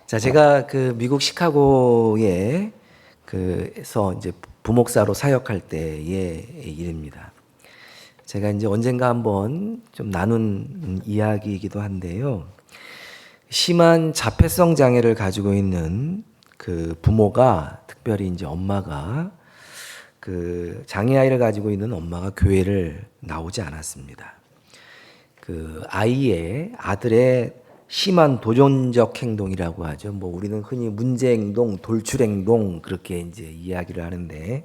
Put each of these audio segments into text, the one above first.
자, 제가 그 미국 시카고에 그서 이제 부목사로 사역할 때의 일입니다. 제가 이제 언젠가 한번 좀 나눈 이야기이기도 한데요. 심한 자폐성 장애를 가지고 있는 그 부모가, 특별히 이제 엄마가, 그 장애 아이를 가지고 있는 엄마가 교회를 나오지 않았습니다. 그 아들의 심한 도전적 행동이라고 하죠. 뭐 우리는 흔히 문제 행동, 돌출 행동 그렇게 이제 이야기를 하는데,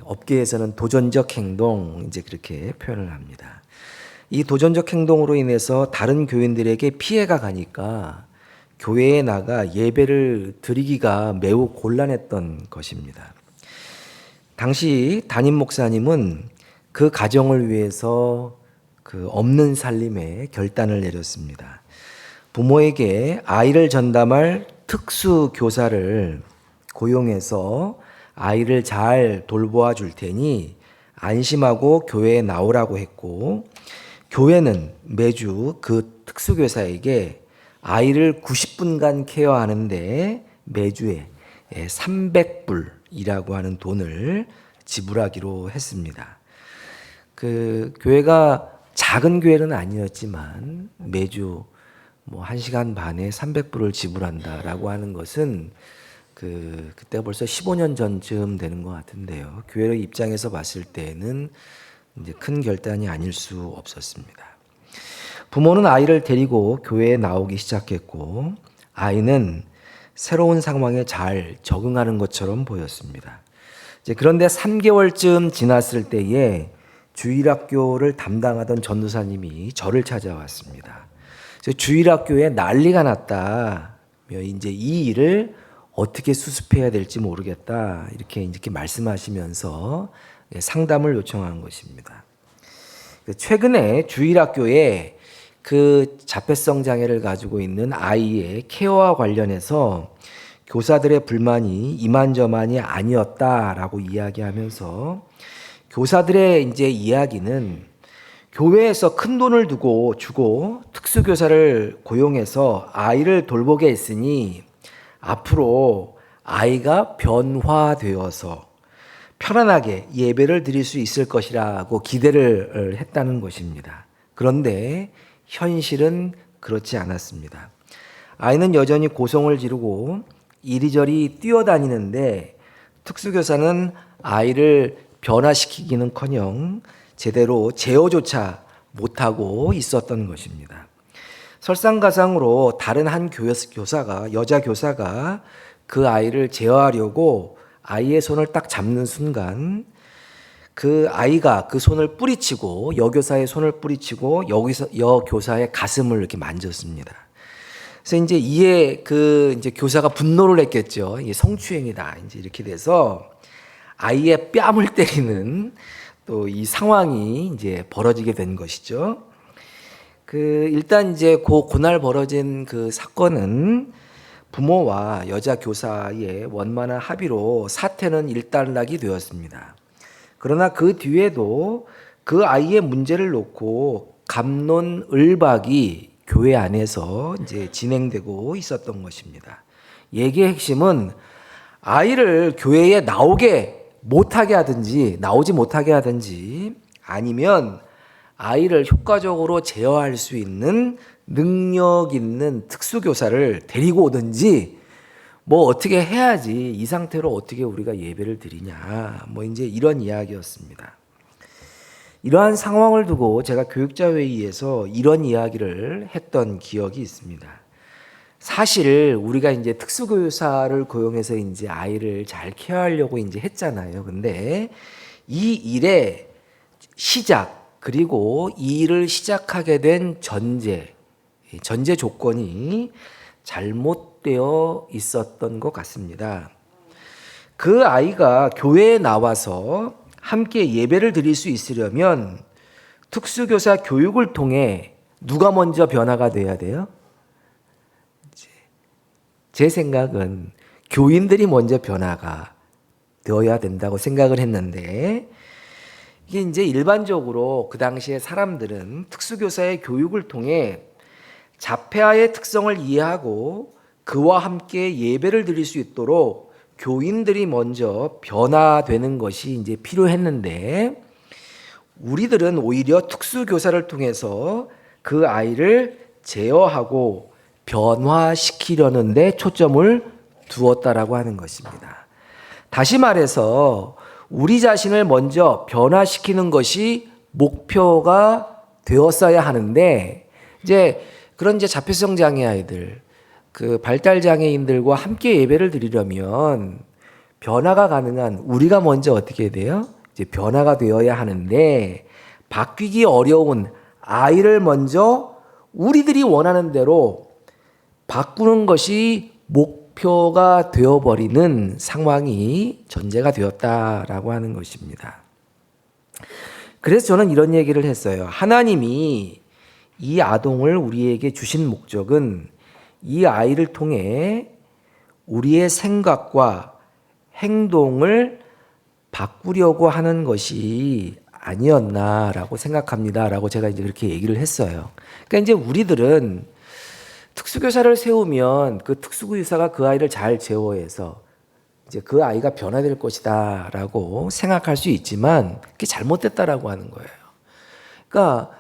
업계에서는 도전적 행동 이제 그렇게 표현을 합니다. 이 도전적 행동으로 인해서 다른 교인들에게 피해가 가니까 교회에 나가 예배를 드리기가 매우 곤란했던 것입니다. 당시 담임 목사님은 그 가정을 위해서 그 없는 살림에 결단을 내렸습니다. 부모에게 아이를 전담할 특수 교사를 고용해서 아이를 잘 돌보아 줄 테니 안심하고 교회에 나오라고 했고, 교회는 매주 그 특수교사에게 아이를 90분간 케어하는데 매주에 300불이라고 하는 돈을 지불하기로 했습니다. 그 교회가 작은 교회는 아니었지만 매주 뭐 1시간 반에 300불을 지불한다라고 하는 것은 그때가 벌써 15년 전쯤 되는 것 같은데요. 교회 입장에서 봤을 때는 이제 큰 결단이 아닐 수 없었습니다. 부모는 아이를 데리고 교회에 나오기 시작했고, 아이는 새로운 상황에 잘 적응하는 것처럼 보였습니다. 그런데 3개월쯤 지났을 때에 주일학교를 담당하던 전도사님이 저를 찾아왔습니다. 주일학교에 난리가 났다. 이제 이 일을 어떻게 수습해야 될지 모르겠다. 이렇게 말씀하시면서 상담을 요청한 것입니다. 최근에 주일학교에 그 자폐성 장애를 가지고 있는 아이의 케어와 관련해서 교사들의 불만이 이만저만이 아니었다라고 이야기하면서, 교사들의 이제 이야기는 교회에서 큰 돈을 주고 특수교사를 고용해서 아이를 돌보게 했으니 앞으로 아이가 변화되어서 편안하게 예배를 드릴 수 있을 것이라고 기대를 했다는 것입니다. 그런데 현실은 그렇지 않았습니다. 아이는 여전히 고성을 지르고 이리저리 뛰어다니는데 특수교사는 아이를 변화시키기는커녕 제대로 제어조차 못하고 있었던 것입니다. 설상가상으로 다른 한 여자 교사가 그 아이를 제어하려고 아이의 손을 딱 잡는 순간 그 아이가 그 손을 뿌리치고 여교사의 손을 뿌리치고 여교사의 가슴을 이렇게 만졌습니다. 그래서 이제 이에 이제 교사가 분노를 했겠죠. 이게 성추행이다. 이제 이렇게 돼서 아이의 뺨을 때리는 또 이 상황이 이제 벌어지게 된 것이죠. 일단 이제 그날 벌어진 그 사건은 부모와 여자 교사의 원만한 합의로 사태는 일단락이 되었습니다. 그러나 그 뒤에도 그 아이의 문제를 놓고 갑론을박이 교회 안에서 이제 진행되고 있었던 것입니다. 얘기의 핵심은 아이를 교회에 나오지 못하게 하든지 아니면 아이를 효과적으로 제어할 수 있는 능력 있는 특수교사를 데리고 오든지 뭐 어떻게 해야지 이 상태로 어떻게 우리가 예배를 드리냐, 뭐 이제 이런 이야기였습니다. 이러한 상황을 두고 제가 교육자 회의에서 이런 이야기를 했던 기억이 있습니다. 사실 우리가 이제 특수교사를 고용해서 이제 아이를 잘 케어하려고 이제 했잖아요. 근데 이 일의 시작, 그리고 이 일을 시작하게 된 전제 조건이 잘못되어 있었던 것 같습니다. 그 아이가 교회에 나와서 함께 예배를 드릴 수 있으려면 특수교사 교육을 통해 누가 먼저 변화가 돼야 돼요? 제 생각은 교인들이 먼저 변화가 되어야 된다고 생각을 했는데, 이게 이제 일반적으로 그 당시에 사람들은 특수교사의 교육을 통해 자폐아의 특성을 이해하고 그와 함께 예배를 드릴 수 있도록 교인들이 먼저 변화되는 것이 이제 필요했는데, 우리들은 오히려 특수교사를 통해서 그 아이를 제어하고 변화시키려는 데 초점을 두었다라고 하는 것입니다. 다시 말해서 우리 자신을 먼저 변화시키는 것이 목표가 되었어야 하는데, 이제 그런 자폐성 장애 아이들, 그 발달 장애인들과 함께 예배를 드리려면 변화가 가능한 우리가 먼저 어떻게 해야 돼요? 이제 변화가 되어야 하는데, 바뀌기 어려운 아이를 먼저 우리들이 원하는 대로 바꾸는 것이 목표가 되어버리는 상황이 전제가 되었다라고 하는 것입니다. 그래서 저는 이런 얘기를 했어요. 하나님이 이 아동을 우리에게 주신 목적은 이 아이를 통해 우리의 생각과 행동을 바꾸려고 하는 것이 아니었나라고 생각합니다라고 제가 이제 그렇게 얘기를 했어요. 그러니까 이제 우리들은 특수교사를 세우면 그 특수교사가 그 아이를 잘 제어해서 이제 그 아이가 변화될 것이다라고 생각할 수 있지만 그게 잘못됐다라고 하는 거예요. 그러니까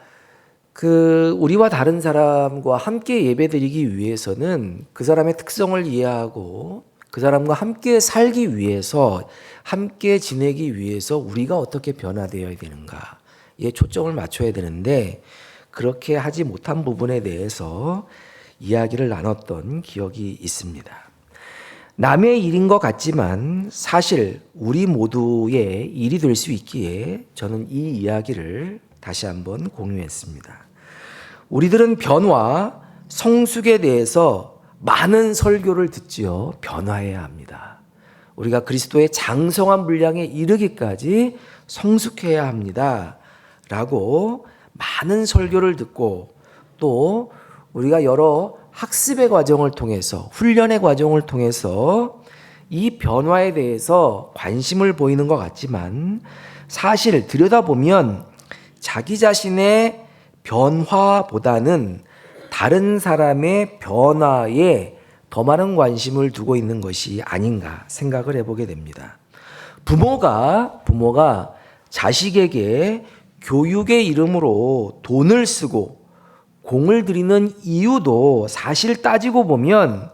우리와 다른 사람과 함께 예배드리기 위해서는 그 사람의 특성을 이해하고 그 사람과 함께 살기 위해서, 함께 지내기 위해서 우리가 어떻게 변화되어야 되는가에 초점을 맞춰야 되는데, 그렇게 하지 못한 부분에 대해서 이야기를 나눴던 기억이 있습니다. 남의 일인 것 같지만 사실 우리 모두의 일이 될 수 있기에 저는 이 이야기를 다시 한번 공유했습니다. 우리들은 변화, 성숙에 대해서 많은 설교를 듣지요. 변화해야 합니다. 우리가 그리스도의 장성한 분량에 이르기까지 성숙해야 합니다. 라고 많은 설교를 듣고, 또 우리가 여러 학습의 과정을 통해서, 훈련의 과정을 통해서 이 변화에 대해서 관심을 보이는 것 같지만, 사실 들여다보면 자기 자신의 변화보다는 다른 사람의 변화에 더 많은 관심을 두고 있는 것이 아닌가 생각을 해보게 됩니다. 부모가 자식에게 교육의 이름으로 돈을 쓰고 공을 들이는 이유도 사실 따지고 보면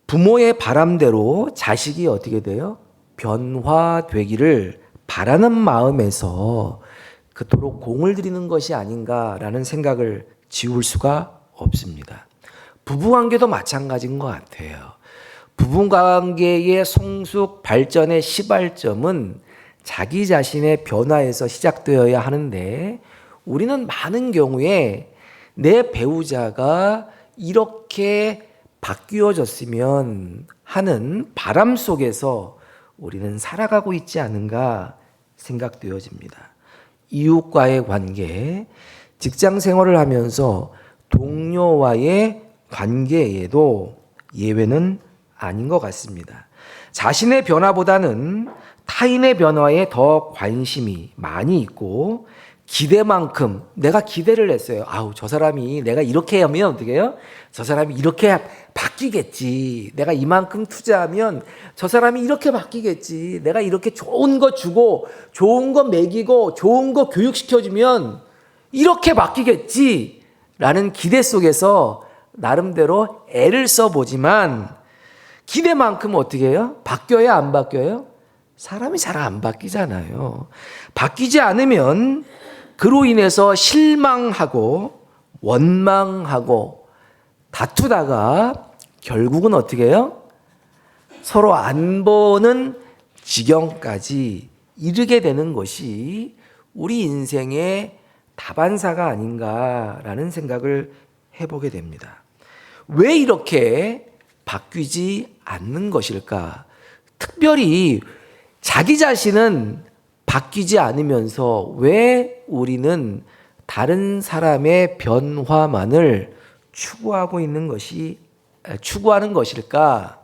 부모의 바람대로 자식이 어떻게 돼요? 변화되기를 바라는 마음에서 그토록 공을 들이는 것이 아닌가라는 생각을 지울 수가 없습니다. 부부관계도 마찬가지인 것 같아요. 부부관계의 성숙 발전의 시발점은 자기 자신의 변화에서 시작되어야 하는데, 우리는 많은 경우에 내 배우자가 이렇게 바뀌어졌으면 하는 바람 속에서 우리는 살아가고 있지 않은가 생각되어집니다. 이웃과의 관계, 직장 생활을 하면서 동료와의 관계에도 예외는 아닌 것 같습니다. 자신의 변화보다는 타인의 변화에 더 관심이 많이 있고, 기대만큼 내가 기대를 했어요. 저 사람이 내가 이렇게 하면 어떻게 해요? 저 사람이 이렇게 바뀌겠지. 내가 이만큼 투자하면 저 사람이 이렇게 바뀌겠지. 내가 이렇게 좋은 거 주고 좋은 거 먹이고 좋은 거 교육시켜주면 이렇게 바뀌겠지 라는 기대 속에서 나름대로 애를 써보지만, 기대만큼 어떻게 해요? 바뀌어야 안 바뀌어요? 사람이 잘 안 바뀌잖아요. 바뀌지 않으면 그로 인해서 실망하고 원망하고 다투다가 결국은 어떻게 해요? 서로 안 보는 지경까지 이르게 되는 것이 우리 인생의 다반사가 아닌가라는 생각을 해보게 됩니다. 왜 이렇게 바뀌지 않는 것일까? 특별히 자기 자신은 바뀌지 않으면서 왜 우리는 다른 사람의 변화만을 추구하는 것일까?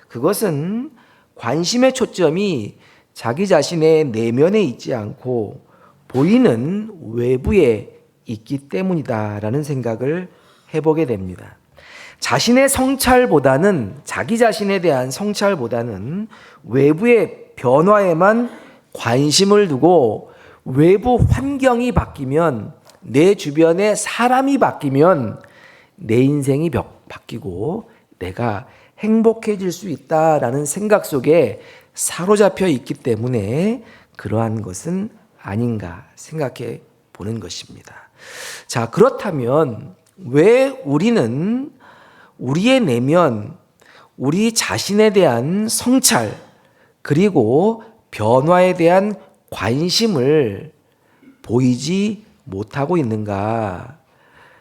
그것은 관심의 초점이 자기 자신의 내면에 있지 않고 보이는 외부에 있기 때문이다라는 생각을 해보게 됩니다. 자신의 성찰보다는, 자기 자신에 대한 성찰보다는 외부의 변화에만 관심을 두고 외부 환경이 바뀌면, 내 주변에 사람이 바뀌면 내 인생이 바뀌고 내가 행복해질 수 있다라는 생각 속에 사로잡혀 있기 때문에 그러한 것은 아닌가 생각해 보는 것입니다. 자, 그렇다면 왜 우리는 우리의 내면, 우리 자신에 대한 성찰, 그리고 변화에 대한 관심을 보이지 못하고 있는가?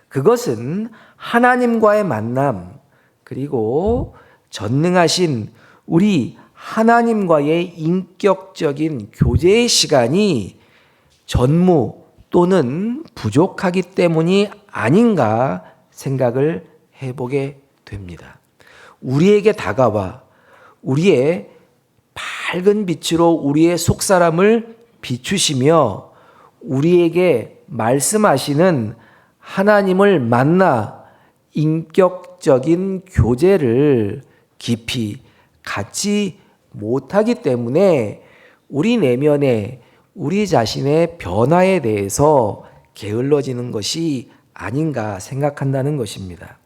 그것은 하나님과의 만남, 그리고 전능하신 우리 하나님과의 인격적인 교제의 시간이 전무 또는 부족하기 때문이 아닌가 생각을 해보게 됩니다. 우리에게 다가와 우리의 밝은 빛으로 우리의 속사람을 비추시며 우리에게 말씀하시는 하나님을 만나 인격적인 교제를 깊이 갖지 못하기 때문에 우리 내면에 우리 자신의 변화에 대해서 게을러지는 것이 아닌가 생각한다는 것입니다.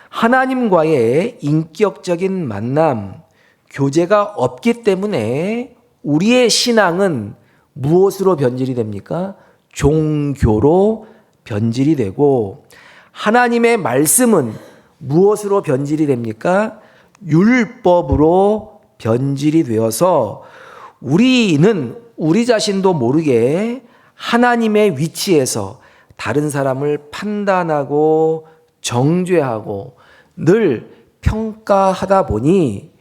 하나님과의 인격적인 만남, 교제가 없기 때문에 우리의 신앙은 무엇으로 변질이 됩니까? 종교로 변질이 되고, 하나님의 말씀은 무엇으로 변질이 됩니까? 율법으로 변질이 되어서 우리는 우리 자신도 모르게 하나님의 위치에서 다른 사람을 판단하고 정죄하고 늘 평가하다 보니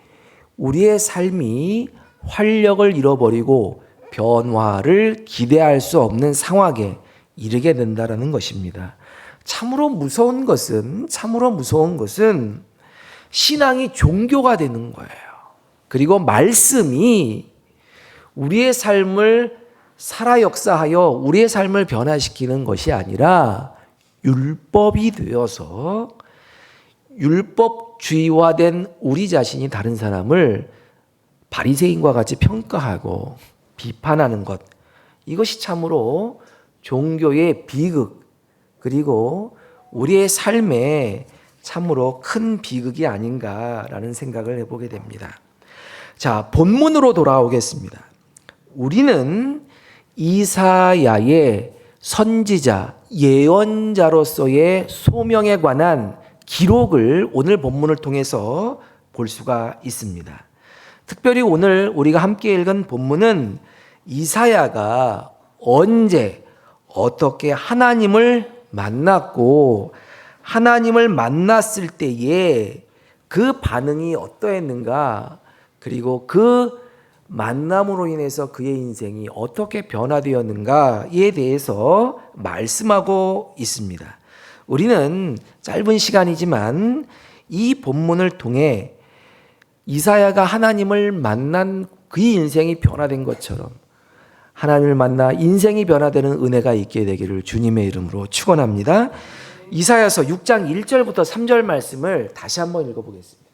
우리의 삶이 활력을 잃어버리고 변화를 기대할 수 없는 상황에 이르게 된다는 것입니다. 참으로 무서운 것은 신앙이 종교가 되는 거예요. 그리고 말씀이 우리의 삶을 살아 역사하여 우리의 삶을 변화시키는 것이 아니라 율법이 되어서 율법주의화된 우리 자신이 다른 사람을 바리새인과 같이 평가하고 비판하는 것, 이것이 참으로 종교의 비극, 그리고 우리의 삶에 참으로 큰 비극이 아닌가라는 생각을 해보게 됩니다. 자, 본문으로 돌아오겠습니다. 우리는 이사야의 선지자, 예언자로서의 소명에 관한 기록을 오늘 본문을 통해서 볼 수가 있습니다. 특별히 오늘 우리가 함께 읽은 본문은 이사야가 언제 어떻게 하나님을 만났고 하나님을 만났을 때에 그 반응이 어떠했는가, 그리고 그 만남으로 인해서 그의 인생이 어떻게 변화되었는가에 대해서 말씀하고 있습니다. 우리는 짧은 시간이지만 이 본문을 통해 이사야가 하나님을 만난 그의 인생이 변화된 것처럼 하나님을 만나 인생이 변화되는 은혜가 있게 되기를 주님의 이름으로 축원합니다. 이사야서 6장 1절부터 3절 말씀을 다시 한번 읽어보겠습니다.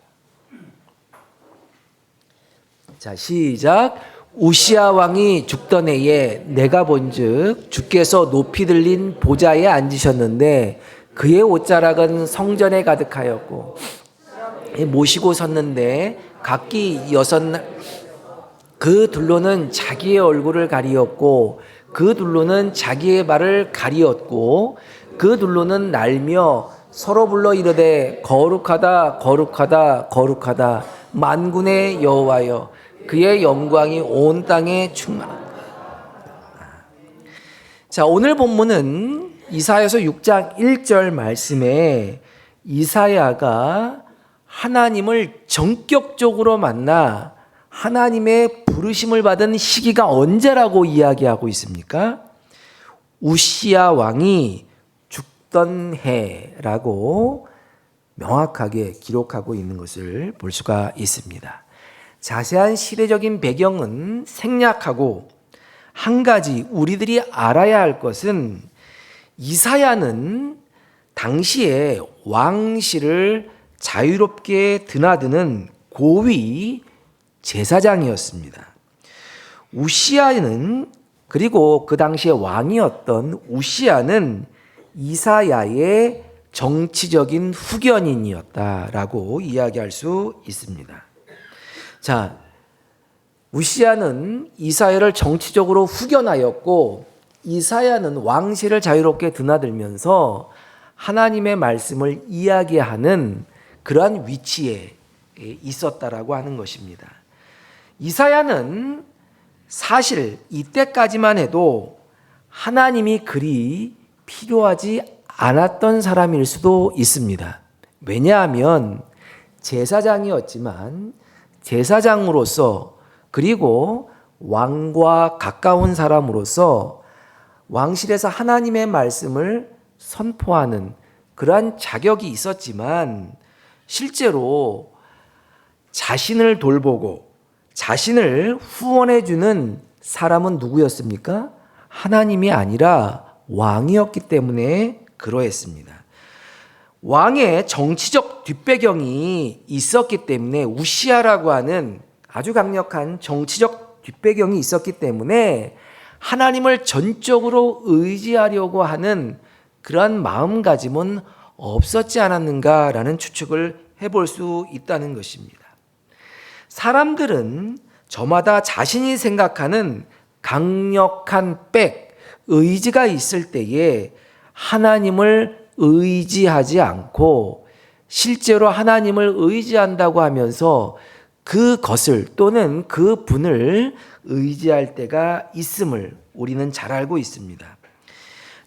자, 시작. 우시야 왕이 죽던 해에 내가 본즉 주께서 높이 들린 보좌에 앉으셨는데 그의 옷자락은 성전에 가득하였고 모시고 섰는데 각기 6 그 둘로는 자기의 얼굴을 가리었고 그 둘로는 자기의 발을 가리었고 그 둘로는 날며 서로 불러 이르되 거룩하다 거룩하다 거룩하다 만군의 여호와여 그의 영광이 온 땅에 충만하다. 자, 오늘 본문은 이사야서 6장 1절 말씀에 이사야가 하나님을 전격적으로 만나 하나님의 부르심을 받은 시기가 언제라고 이야기하고 있습니까? 우시야 왕이 죽던 해라고 명확하게 기록하고 있는 것을 볼 수가 있습니다. 자세한 시대적인 배경은 생략하고 한 가지 우리들이 알아야 할 것은 이사야는 당시에 왕실을 자유롭게 드나드는 고위 제사장이었습니다. 우시아는, 그리고 그 당시에 왕이었던 우시아는 이사야의 정치적인 후견인이었다라고 이야기할 수 있습니다. 자, 우시아는 이사야를 정치적으로 후견하였고, 이사야는 왕실을 자유롭게 드나들면서 하나님의 말씀을 이야기하는 그러한 위치에 있었다라고 하는 것입니다. 이사야는 사실 이때까지만 해도 하나님이 그리 필요하지 않았던 사람일 수도 있습니다. 왜냐하면 제사장이었지만 제사장으로서, 그리고 왕과 가까운 사람으로서 왕실에서 하나님의 말씀을 선포하는 그러한 자격이 있었지만, 실제로 자신을 돌보고 자신을 후원해주는 사람은 누구였습니까? 하나님이 아니라 왕이었기 때문에 그러했습니다. 왕의 정치적 뒷배경이 있었기 때문에, 우시아라고 하는 아주 강력한 정치적 뒷배경이 있었기 때문에 하나님을 전적으로 의지하려고 하는 그러한 마음가짐은 없었지 않았는가라는 추측을 해볼 수 있다는 것입니다. 사람들은 저마다 자신이 생각하는 강력한 의지가 있을 때에 하나님을 의지하지 않고, 실제로 하나님을 의지한다고 하면서 그것을 또는 그 분을 의지할 때가 있음을 우리는 잘 알고 있습니다.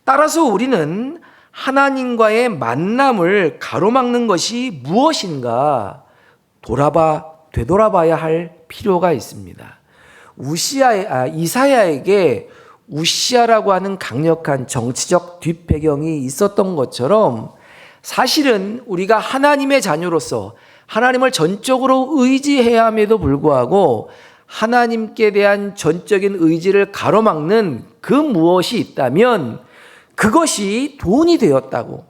따라서 우리는 하나님과의 만남을 가로막는 것이 무엇인가 되돌아봐야 할 필요가 있습니다. 이사야에게 우시아라고 하는 강력한 정치적 뒷배경이 있었던 것처럼, 사실은 우리가 하나님의 자녀로서 하나님을 전적으로 의지해야 함에도 불구하고 하나님께 대한 전적인 의지를 가로막는 그 무엇이 있다면 그것이 돈이 되었다고,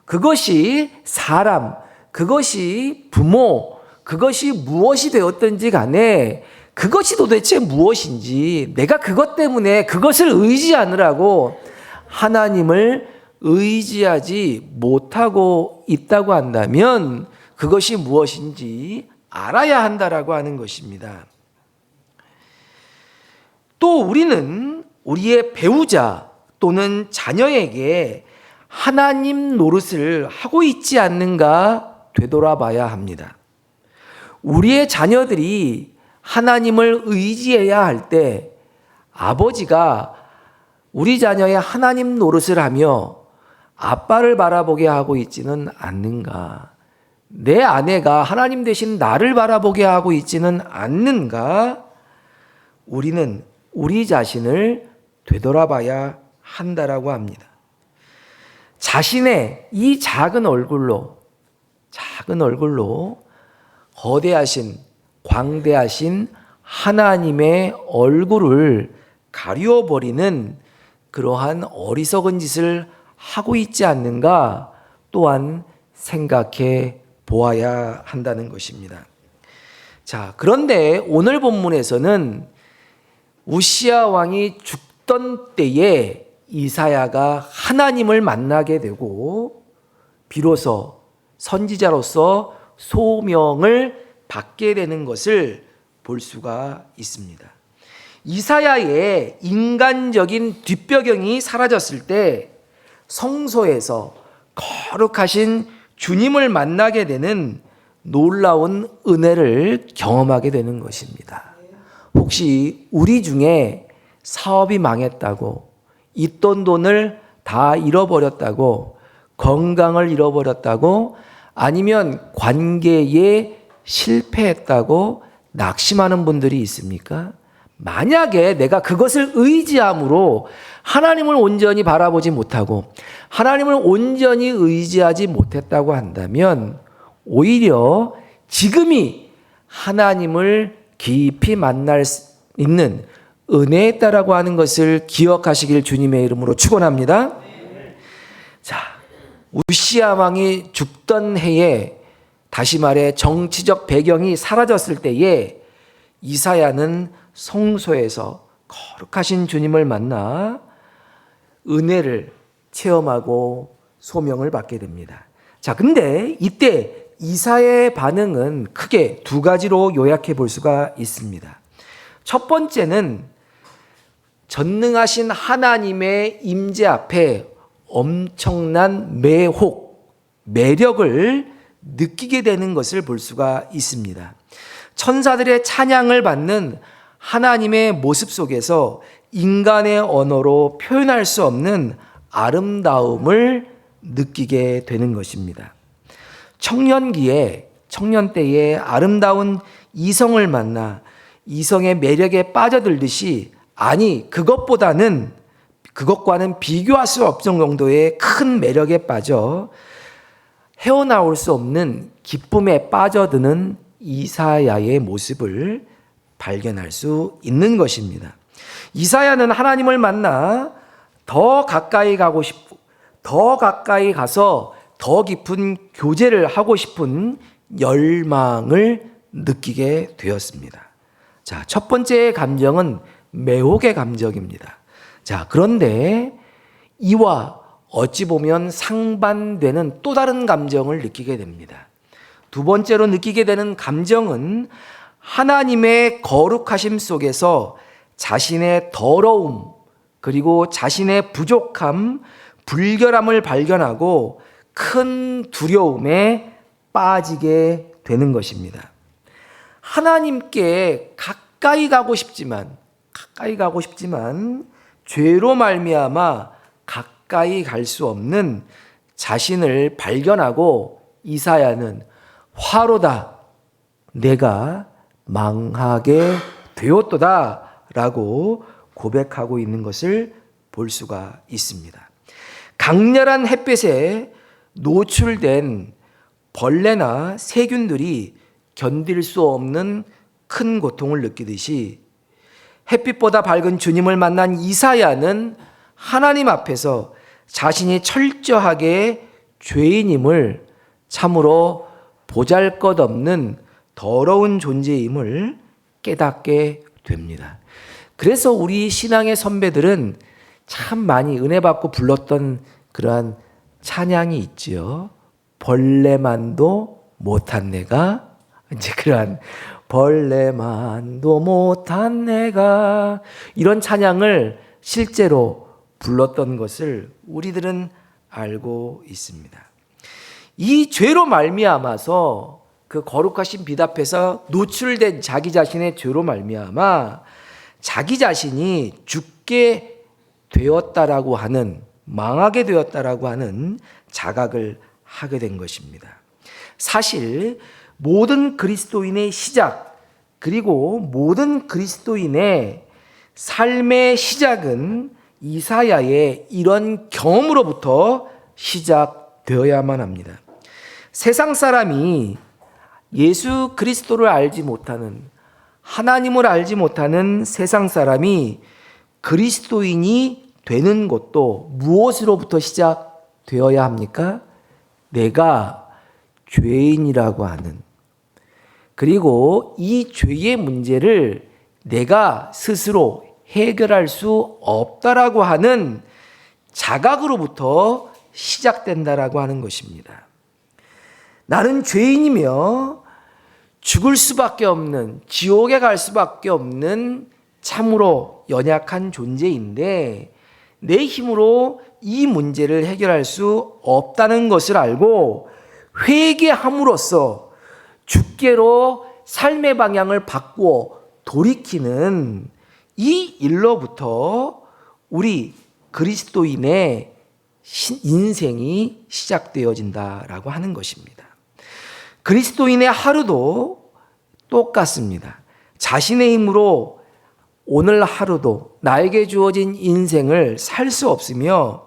그것이 사람, 그것이 부모, 그것이 무엇이 되었든지 간에 그것이 도대체 무엇인지, 내가 그것 때문에 그것을 의지하느라고 하나님을 의지하지 못하고 있다고 한다면 그것이 무엇인지 알아야 한다라고 하는 것입니다. 또 우리는 우리의 배우자 또는 자녀에게 하나님 노릇을 하고 있지 않는가 되돌아봐야 합니다. 우리의 자녀들이 하나님을 의지해야 할 때 아버지가 우리 자녀의 하나님 노릇을 하며 아빠를 바라보게 하고 있지는 않는가? 내 아내가 하나님 대신 나를 바라보게 하고 있지는 않는가? 우리는 우리 자신을 되돌아봐야 한다라고 합니다. 자신의 이 작은 얼굴로 거대하신, 광대하신 하나님의 얼굴을 가리워버리는 그러한 어리석은 짓을 하고 있지 않는가 또한 생각해 보아야 한다는 것입니다. 자, 그런데 오늘 본문에서는 우시아 왕이 죽던 때에 이사야가 하나님을 만나게 되고 비로소 선지자로서 소명을 받게 되는 것을 볼 수가 있습니다. 이사야의 인간적인 뒷배경이 사라졌을 때 성소에서 거룩하신 주님을 만나게 되는 놀라운 은혜를 경험하게 되는 것입니다. 혹시 우리 중에 사업이 망했다고, 있던 돈을 다 잃어버렸다고, 건강을 잃어버렸다고, 아니면 관계에 실패했다고 낙심하는 분들이 있습니까? 만약에 내가 그것을 의지함으로 하나님을 온전히 바라보지 못하고 하나님을 온전히 의지하지 못했다고 한다면 오히려 지금이 하나님을 깊이 만날 수 있는 은혜였다라고 하는 것을 기억하시길 주님의 이름으로 축원합니다. 자, 우시아 왕이 죽던 해에 다시 말해 정치적 배경이 사라졌을 때에 이사야는 성소에서 거룩하신 주님을 만나 은혜를 체험하고 소명을 받게 됩니다. 자, 근데 이때 이사야의 반응은 크게 두 가지로 요약해 볼 수가 있습니다. 첫 번째는 전능하신 하나님의 임재 앞에 엄청난 매력을 느끼게 되는 것을 볼 수가 있습니다. 천사들의 찬양을 받는 하나님의 모습 속에서 인간의 언어로 표현할 수 없는 아름다움을 느끼게 되는 것입니다. 청년 때에 아름다운 이성을 만나 이성의 매력에 빠져들듯이, 아니 그것과는 비교할 수 없을 정도의 큰 매력에 빠져 헤어나올 수 없는 기쁨에 빠져드는 이사야의 모습을 발견할 수 있는 것입니다. 이사야는 하나님을 만나 더 가까이 가고 싶고, 더 가까이 가서 더 깊은 교제를 하고 싶은 열망을 느끼게 되었습니다. 자, 첫 번째 감정은 매혹의 감정입니다. 자, 그런데 이와 어찌 보면 상반되는 또 다른 감정을 느끼게 됩니다. 두 번째로 느끼게 되는 감정은 하나님의 거룩하심 속에서 자신의 더러움, 그리고 자신의 부족함, 불결함을 발견하고 큰 두려움에 빠지게 되는 것입니다. 하나님께 가까이 가고 싶지만 죄로 말미암아 가까이 갈 수 없는 자신을 발견하고 이사야는 화로다, 내가 망하게 되었도다 라고 고백하고 있는 것을 볼 수가 있습니다. 강렬한 햇빛에 노출된 벌레나 세균들이 견딜 수 없는 큰 고통을 느끼듯이 햇빛보다 밝은 주님을 만난 이사야는 하나님 앞에서 자신이 철저하게 죄인임을, 참으로 보잘것없는 더러운 존재임을 깨닫게 됩니다. 그래서 우리 신앙의 선배들은 참 많이 은혜 받고 불렀던 그러한 찬양이 있지요. 벌레만도 못한 내가, 이제 그러한 벌레만도 못한 내가, 이런 찬양을 실제로 불렀던 것을 우리들은 알고 있습니다. 이 죄로 말미암아서 그 거룩하신 빛 앞에서 노출된 자기 자신의 죄로 말미암아 자기 자신이 죽게 되었다라고 하는, 망하게 되었다라고 하는 자각을 하게 된 것입니다. 사실 모든 그리스도인의 시작, 그리고 모든 그리스도인의 삶의 시작은 이사야의 이런 경험으로부터 시작되어야만 합니다. 세상 사람이 예수 그리스도를 알지 못하는, 하나님을 알지 못하는 세상 사람이 그리스도인이 되는 것도 무엇으로부터 시작되어야 합니까? 내가 죄인이라고 하는, 그리고 이 죄의 문제를 내가 스스로 해결할 수 없다라고 하는 자각으로부터 시작된다라고 하는 것입니다. 나는 죄인이며 죽을 수밖에 없는, 지옥에 갈 수밖에 없는 참으로 연약한 존재인데 내 힘으로 이 문제를 해결할 수 없다는 것을 알고 회개함으로써 주께로 삶의 방향을 바꾸어 돌이키는 이 일로부터 우리 그리스도인의 인생이 시작되어진다라고 하는 것입니다. 그리스도인의 하루도 똑같습니다. 자신의 힘으로 오늘 하루도 나에게 주어진 인생을 살 수 없으며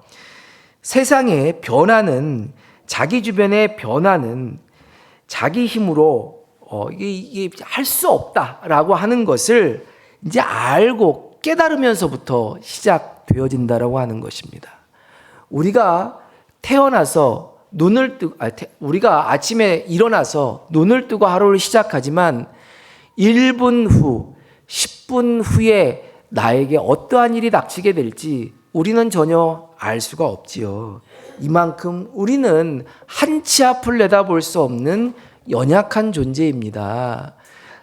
세상의 변화는, 자기 주변의 변화는 자기 힘으로 이게 할 수 없다라고 하는 것을 이제 알고 깨달으면서부터 시작되어진다라고 하는 것입니다. 우리가 태어나서 우리가 아침에 일어나서 눈을 뜨고 하루를 시작하지만 1분 후, 10분 후에 나에게 어떠한 일이 닥치게 될지 우리는 전혀 알 수가 없지요. 이만큼 우리는 한 치 앞을 내다볼 수 없는 연약한 존재입니다.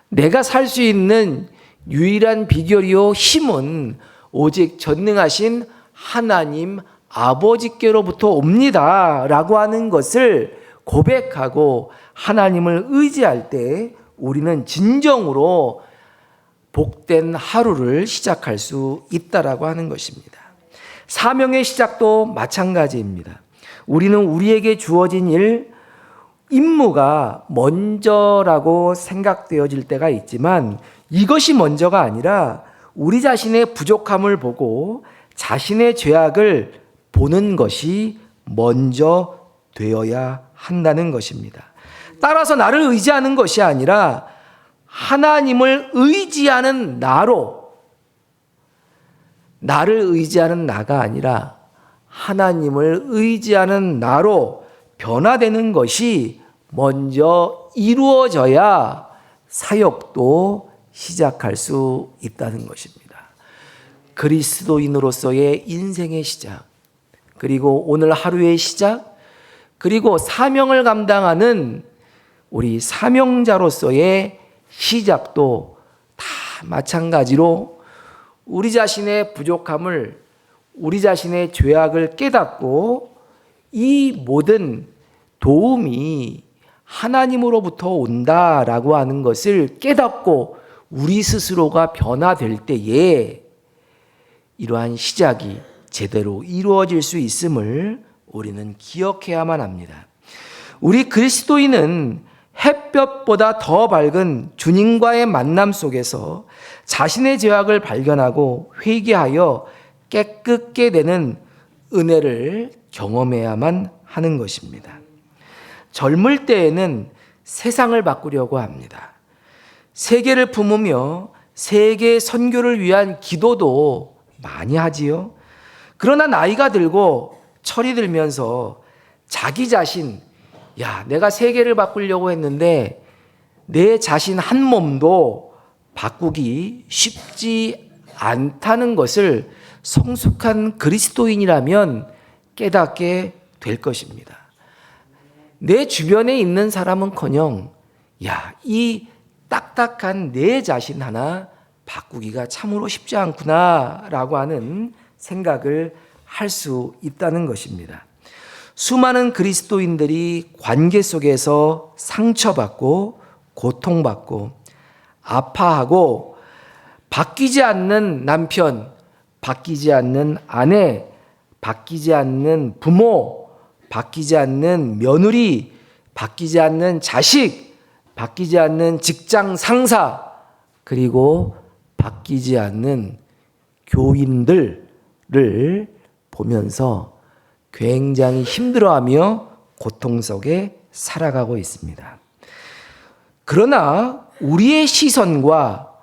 내가 살 수 있는 유일한 비결이요 힘은 오직 전능하신 하나님 아버지께로부터 옵니다 라고 하는 것을 고백하고 하나님을 의지할 때 우리는 진정으로 복된 하루를 시작할 수 있다라고 하는 것입니다. 사명의 시작도 마찬가지입니다. 우리는 우리에게 주어진 임무가 먼저라고 생각되어질 때가 있지만 이것이 먼저가 아니라 우리 자신의 부족함을 보고 자신의 죄악을 보는 것이 먼저 되어야 한다는 것입니다. 따라서 나를 의지하는 것이 아니라 하나님을 의지하는 나를 의지하는 나가 아니라 하나님을 의지하는 나로 변화되는 것이 먼저 이루어져야 사역도 시작할 수 있다는 것입니다. 그리스도인으로서의 인생의 시작, 그리고 오늘 하루의 시작, 그리고 사명을 감당하는 우리 사명자로서의 시작도 다 마찬가지로 우리 자신의 부족함을, 우리 자신의 죄악을 깨닫고 이 모든 도움이 하나님으로부터 온다라고 하는 것을 깨닫고 우리 스스로가 변화될 때에 이러한 시작이 제대로 이루어질 수 있음을 우리는 기억해야만 합니다. 우리 그리스도인은 햇볕보다 더 밝은 주님과의 만남 속에서 자신의 죄악을 발견하고 회개하여 깨끗게 되는 은혜를 경험해야만 하는 것입니다. 젊을 때에는 세상을 바꾸려고 합니다. 세계를 품으며 세계 선교를 위한 기도도 많이 하지요. 그러나 나이가 들고 철이 들면서 자기 자신, 내가 세계를 바꾸려고 했는데 내 자신 한 몸도 바꾸기 쉽지 않다는 것을 성숙한 그리스도인이라면 깨닫게 될 것입니다. 내 주변에 있는 사람은커녕 이 딱딱한 내 자신 하나 바꾸기가 참으로 쉽지 않구나라고 하는 생각을 할 수 있다는 것입니다. 수많은 그리스도인들이 관계 속에서 상처받고 고통받고 아파하고 바뀌지 않는 남편, 바뀌지 않는 아내, 바뀌지 않는 부모, 바뀌지 않는 며느리, 바뀌지 않는 자식, 바뀌지 않는 직장 상사, 그리고 바뀌지 않는 교인들을 보면서 굉장히 힘들어하며 고통 속에 살아가고 있습니다. 그러나 우리의 시선과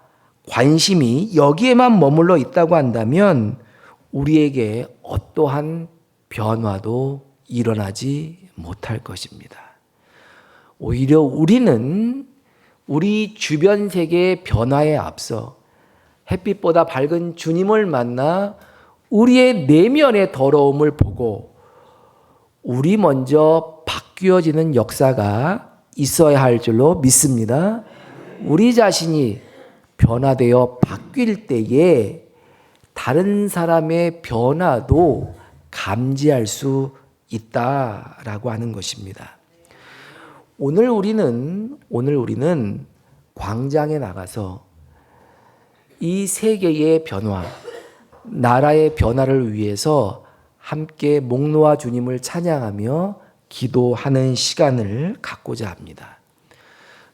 관심이 여기에만 머물러 있다고 한다면 우리에게 어떠한 변화도 일어나지 못할 것입니다. 오히려 우리는 우리 주변 세계의 변화에 앞서 햇빛보다 밝은 주님을 만나 우리의 내면의 더러움을 보고 우리 먼저 바뀌어지는 역사가 있어야 할 줄로 믿습니다. 우리 자신이 변화되어 바뀔 때에 다른 사람의 변화도 감지할 수 있다라고 하는 것입니다. 오늘 우리는 광장에 나가서 이 세계의 변화, 나라의 변화를 위해서 함께 목 놓아 주님을 찬양하며 기도하는 시간을 갖고자 합니다.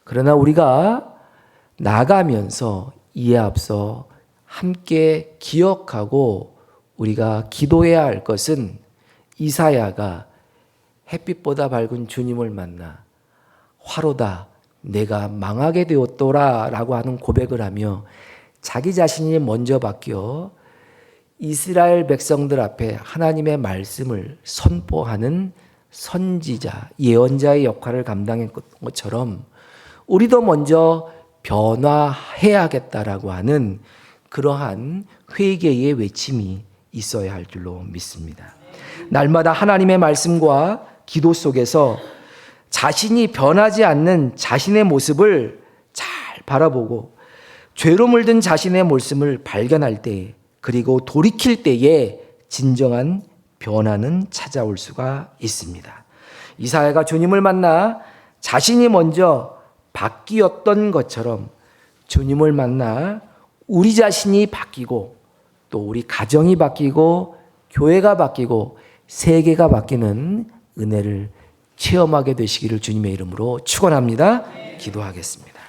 그러나 우리가 나가면서 이에 앞서 함께 기억하고 우리가 기도해야 할 것은 이사야가 햇빛보다 밝은 주님을 만나 화로다 내가 망하게 되었더라 라고 하는 고백을 하며 자기 자신이 먼저 바뀌어 이스라엘 백성들 앞에 하나님의 말씀을 선포하는 선지자, 예언자의 역할을 감당했던 것처럼 우리도 먼저 변화해야겠다라고 하는 그러한 회개의 외침이 있어야 할 줄로 믿습니다. 날마다 하나님의 말씀과 기도 속에서 자신이 변하지 않는 자신의 모습을 잘 바라보고 죄로 물든 자신의 모습을 발견할 때, 그리고 돌이킬 때에 진정한 변화는 찾아올 수가 있습니다. 이사야가 주님을 만나 자신이 먼저 바뀌었던 것처럼 주님을 만나 우리 자신이 바뀌고 또 우리 가정이 바뀌고 교회가 바뀌고 세계가 바뀌는 은혜를 체험하게 되시기를 주님의 이름으로 축원합니다. 기도하겠습니다.